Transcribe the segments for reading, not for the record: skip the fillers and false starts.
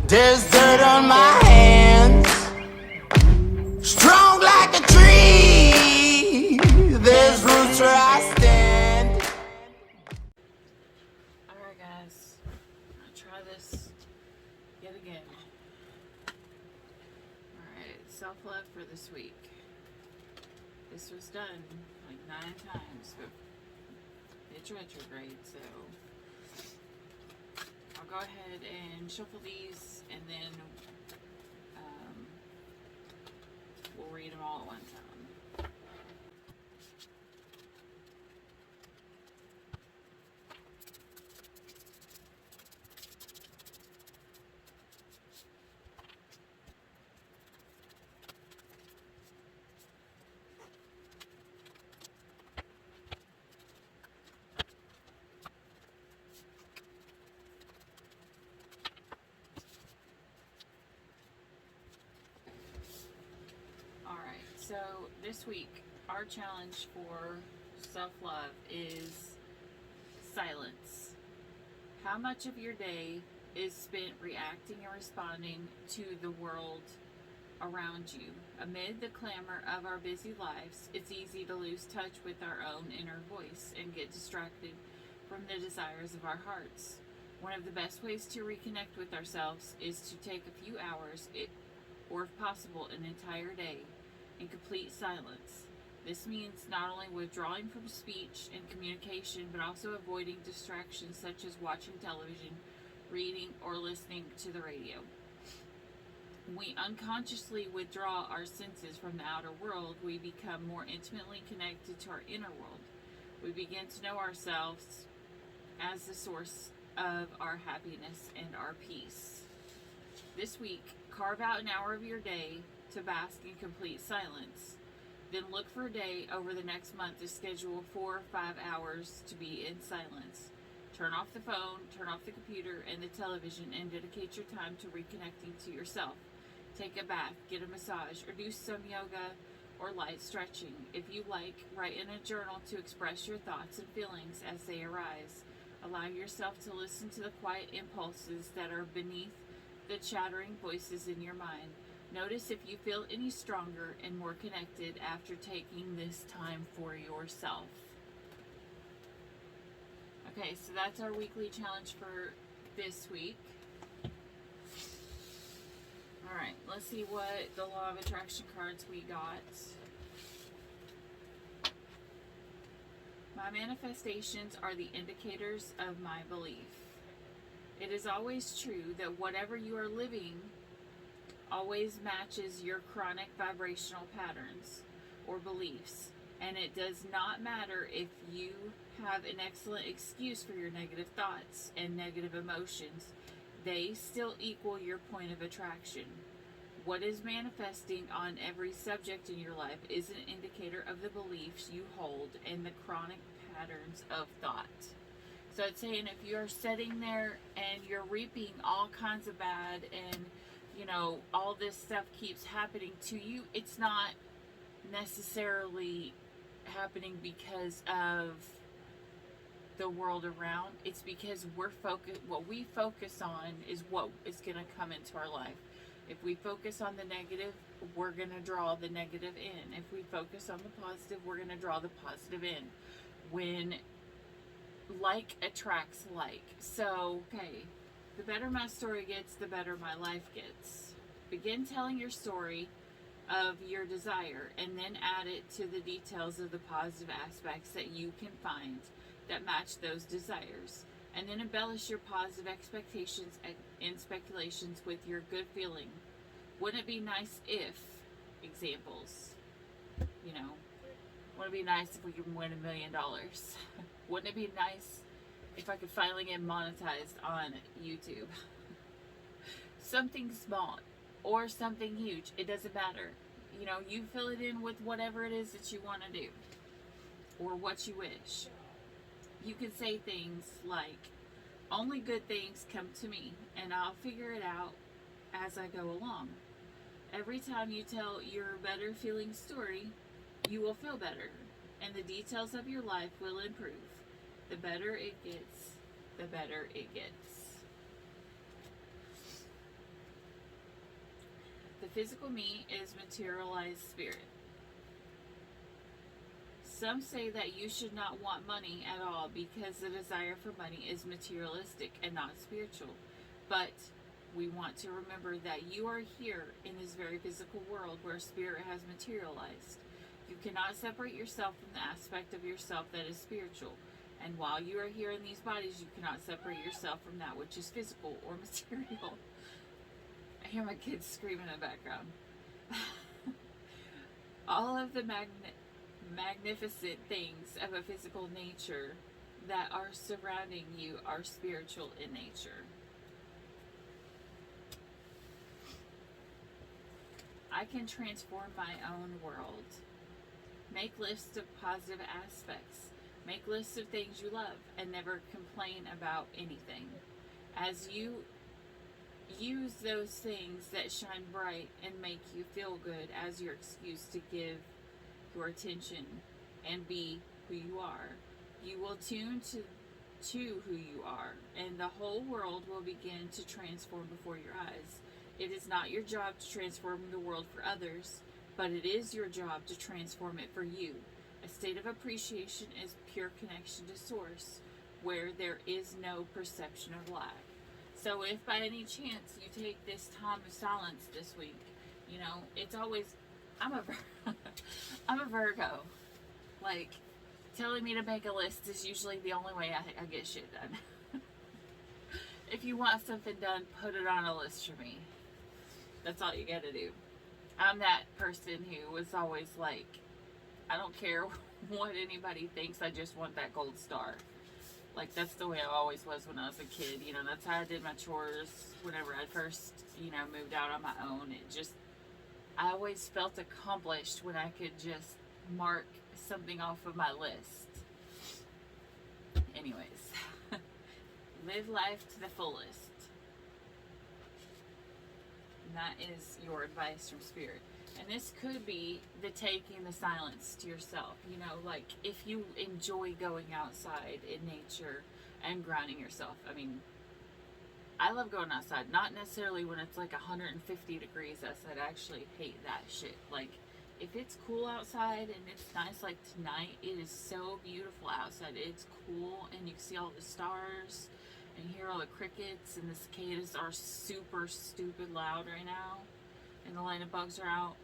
There's dirt on my hands, strong like a tree. There's roots where I stand. Alright guys, I'll try this yet again. Alright, self-love for this week. This was done like 9 times, but it's retrograde, so I'll go ahead and shuffle these and then we'll read them all at one time. So this week, our challenge for self-love is silence. How much of your day is spent reacting and responding to the world around you? Amid the clamor of our busy lives, it's easy to lose touch with our own inner voice and get distracted from the desires of our hearts. One of the best ways to reconnect with ourselves is to take a few hours, or if possible, an entire day, in complete silence. This means not only withdrawing from speech and communication, but also avoiding distractions such as watching television, reading, or listening to the radio. We unconsciously withdraw our senses from the outer world. We become more intimately connected to our inner world. We begin to know ourselves as the source of our happiness and our peace. This week, carve out an hour of your day to bask in complete silence. Then look for a day over the next month to schedule 4 or 5 hours to be in silence. Turn off the phone, turn off the computer and the television, and dedicate your time to reconnecting to yourself. Take a bath, get a massage, or do some yoga or light stretching. If you like, write in a journal to express your thoughts and feelings as they arise. Allow yourself to listen to the quiet impulses that are beneath the chattering voices in your mind. Notice if you feel any stronger and more connected after taking this time for yourself. Okay, so that's our weekly challenge for this week. Alright, let's see what the Law of Attraction cards we got. My manifestations are the indicators of my belief. It is always true that whatever you are living always matches your chronic vibrational patterns or beliefs, and it does not matter if you have an excellent excuse for your negative thoughts and negative emotions, they still equal your point of attraction. What is manifesting on every subject in your life is an indicator of the beliefs you hold and the chronic patterns of thought. So it's saying if you're sitting there and you're reaping all kinds of bad and all this stuff keeps happening to you, it's not necessarily happening because of the world around. It's because what we focus on is what is going to come into our life. If we focus on the negative, we're going to draw the negative in. If we focus on the positive, we're going to draw the positive in. When like attracts like. So, okay. The better my story gets, the better my life gets. Begin telling your story of your desire and then add it to the details of the positive aspects that you can find that match those desires. And then embellish your positive expectations and speculations with your good feeling. Wouldn't it be nice if, examples, wouldn't it be nice if we could win $1 million? Wouldn't it be nice if I could finally get monetized on YouTube? Something small or something huge, it doesn't matter. You fill it in with whatever it is that you want to do or what you wish. You can say things like, only good things come to me and I'll figure it out as I go along. Every time you tell your better feeling story, you will feel better and the details of your life will improve. The better it gets, the better it gets. physical me is materialized spirit. Some say that you should not want money at all because the desire for money is materialistic and not spiritual. But we want to remember that you are here in this very physical world where spirit has materialized. You cannot separate yourself from the aspect of yourself that is spiritual. And while you are here in these bodies, you cannot separate yourself from that which is physical or material. I hear my kids screaming in the background. All of the magnificent things of a physical nature that are surrounding you are spiritual in nature. I can transform my own world. Make lists of positive aspects. Make lists of things you love and never complain about anything. As you use those things that shine bright and make you feel good as your excuse to give your attention and be who you are, you will tune to who you are, and the whole world will begin to transform before your eyes. It is not your job to transform the world for others, but it is your job to transform it for you. A state of appreciation is pure connection to source, where there is no perception of lack. So if by any chance you take this time of silence this week, you know, it's always, I'm a Virgo. Like, telling me to make a list is usually the only way I get shit done. If you want something done, put it on a list for me. That's all you gotta do. I'm that person who was always like, I don't care what anybody thinks, I just want that gold star. Like, that's the way I always was when I was a kid. You know, that's how I did my chores whenever I first, you know, moved out on my own. It just, I always felt accomplished when I could just mark something off of my list. Anyways, live life to the fullest. And that is your advice from Spirit. And this could be the taking the silence to yourself. You know, like if you enjoy going outside in nature and grounding yourself. I mean, I love going outside. Not necessarily when it's like 150 degrees outside. I actually hate that shit. Like, if it's cool outside and it's nice, like tonight, it is so beautiful outside. It's cool and you can see all the stars and you hear all the crickets, and the cicadas are super stupid loud right now. And the line of bugs are out.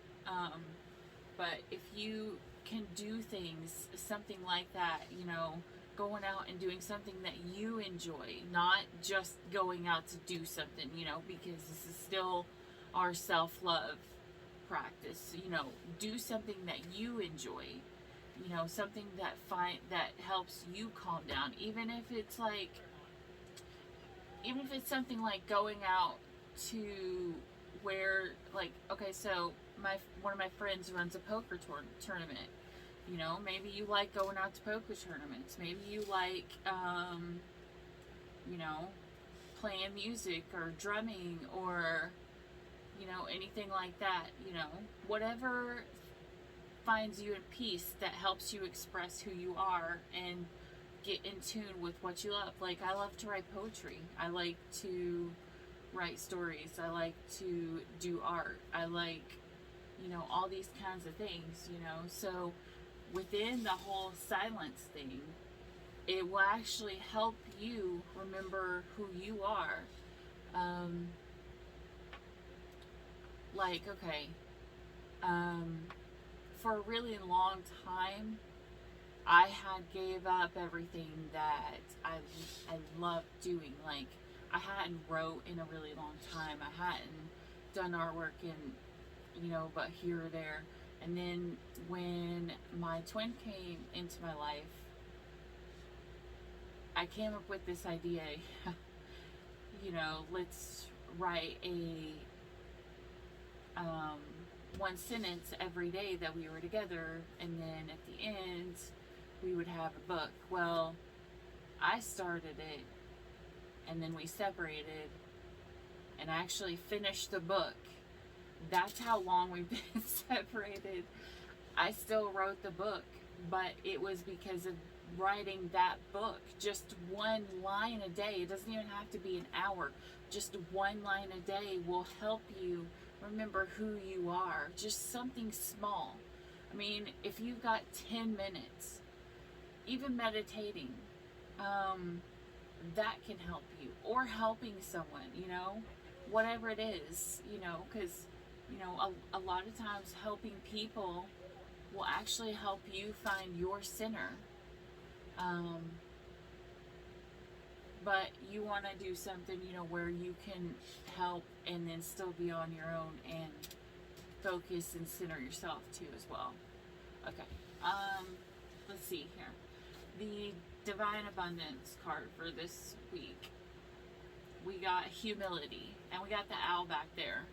But if you can do things, something like that, you know, going out and doing something that you enjoy, not just going out to do something, you know, because this is still our self-love practice. You know, do something that you enjoy, you know, something that helps you calm down, even if it's something like going out to where, like, okay, so one of my friends runs a poker tournament. You know, maybe you like going out to poker tournaments. Maybe you like, you know, playing music or drumming or, you know, anything like that. You know, whatever finds you in peace that helps you express who you are and get in tune with what you love. Like, I love to write poetry. I like to write stories. I like to do art. I like, you know, all these kinds of things, you know. So within the whole silence thing, it will actually help you remember who you are. Like, okay, for a really long time, I had gave up everything that I loved doing. Like, I hadn't wrote in a really long time. I hadn't done artwork in, you know, but here or there. And then when my twin came into my life, I came up with this idea, you know, let's write a one sentence every day that we were together, and then at the end we would have a book. Well, I started it, and then we separated, and I actually finished the book. That's how long we've been separated. I still wrote the book, but it was because of writing that book. Just one line a day. It doesn't even have to be an hour. Just one line a day will help you remember who you are. Just something small. I mean, if you've got 10 minutes, even meditating, that can help you. Or helping someone, you know, whatever it is, you know, because, you know, a lot of times helping people will actually help you find your center. But you want to do something, you know, where you can help and then still be on your own and focus and center yourself too as well. Okay. Let's see here. The Divine Abundance card for this week. We got humility, and we got the owl back there.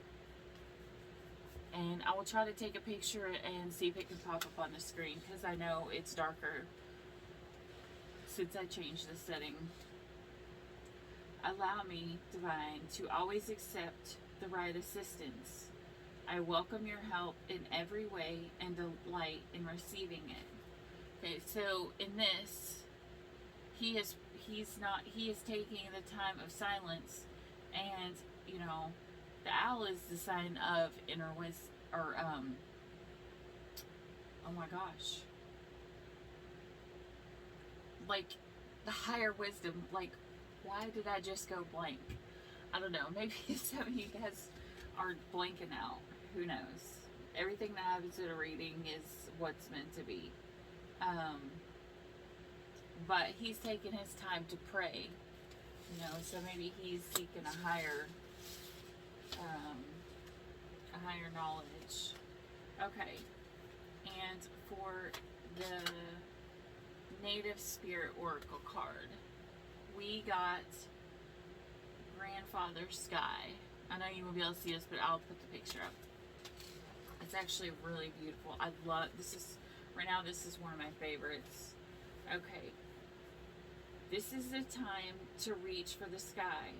And I will try to take a picture and see if it can pop up on the screen, because I know it's darker since I changed the setting. Allow me, Divine, to always accept the right assistance. I welcome your help in every way and delight in receiving it. Okay, so in this, he is taking the time of silence, and you know, the owl is the sign of inner wisdom, or oh my gosh, like the higher wisdom. Like, why did I just go blank? I don't know. Maybe some of you guys are blanking out. Who knows? Everything that happens in a reading is what's meant to be. But he's taking his time to pray, you know, so maybe he's seeking a higher knowledge. Okay, and for the Native Spirit Oracle card, we got Grandfather Sky. I know you won't be able to see this, but I'll put the picture up. It's actually really beautiful. I love this. Right now, this is one of my favorites. Okay. This is the time to reach for the sky.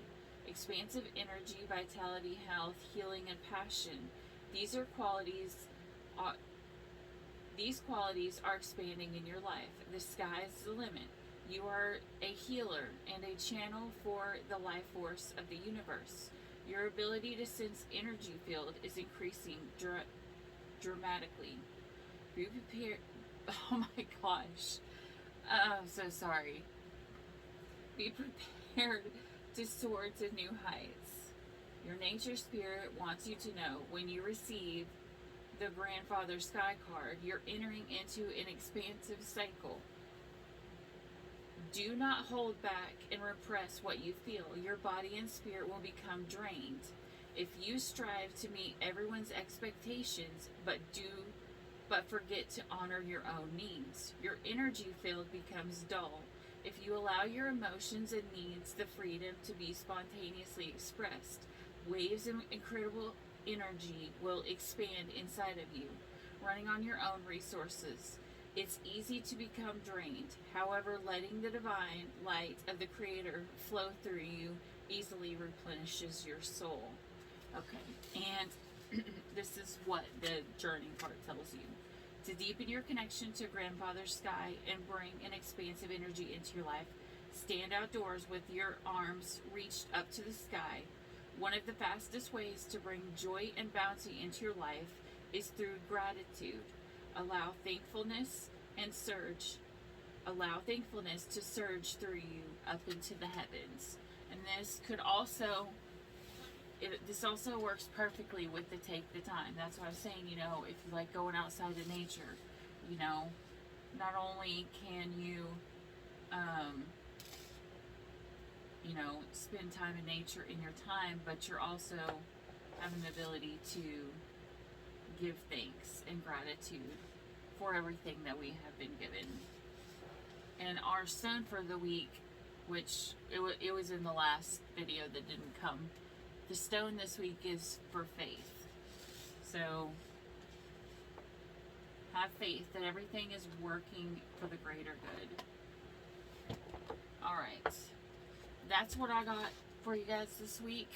Expansive energy, vitality, health, healing, and passion. These qualities are expanding in your life. The sky is the limit. You are a healer and a channel for the life force of the universe. Your ability to sense energy field is increasing dramatically. Be prepared. Oh my gosh. I'm so sorry. Be prepared to soar to new heights. Your nature spirit wants you to know when you receive the Grandfather Sky card, you're entering into an expansive cycle. Do not hold back and repress what you feel. Your body and spirit will become drained. If you strive to meet everyone's expectations, but forget to honor your own needs, your energy field becomes dull. If you allow your emotions and needs the freedom to be spontaneously expressed, waves of incredible energy will expand inside of you, running on your own resources. It's easy to become drained. However, letting the divine light of the Creator flow through you easily replenishes your soul. Okay, and this is what the journey part tells you. To deepen your connection to Grandfather Sky and bring an expansive energy into your life, stand outdoors with your arms reached up to the sky. One of the fastest ways to bring joy and bounty into your life is through gratitude. Allow thankfulness to surge through you up into the heavens. And this also works perfectly with the take the time. That's what I was saying, you know, if you like going outside of nature, you know, not only can you, you know, spend time in nature in your time, but you're also having the ability to give thanks and gratitude for everything that we have been given. And our stone for the week, which it was in the last video that didn't come, the stone this week is for faith. So have faith that everything is working for the greater good. All right, that's what I got for you guys this week.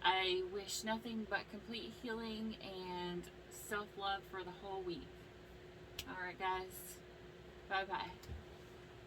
I wish nothing but complete healing and self-love for the whole week. All right, guys. Bye-bye.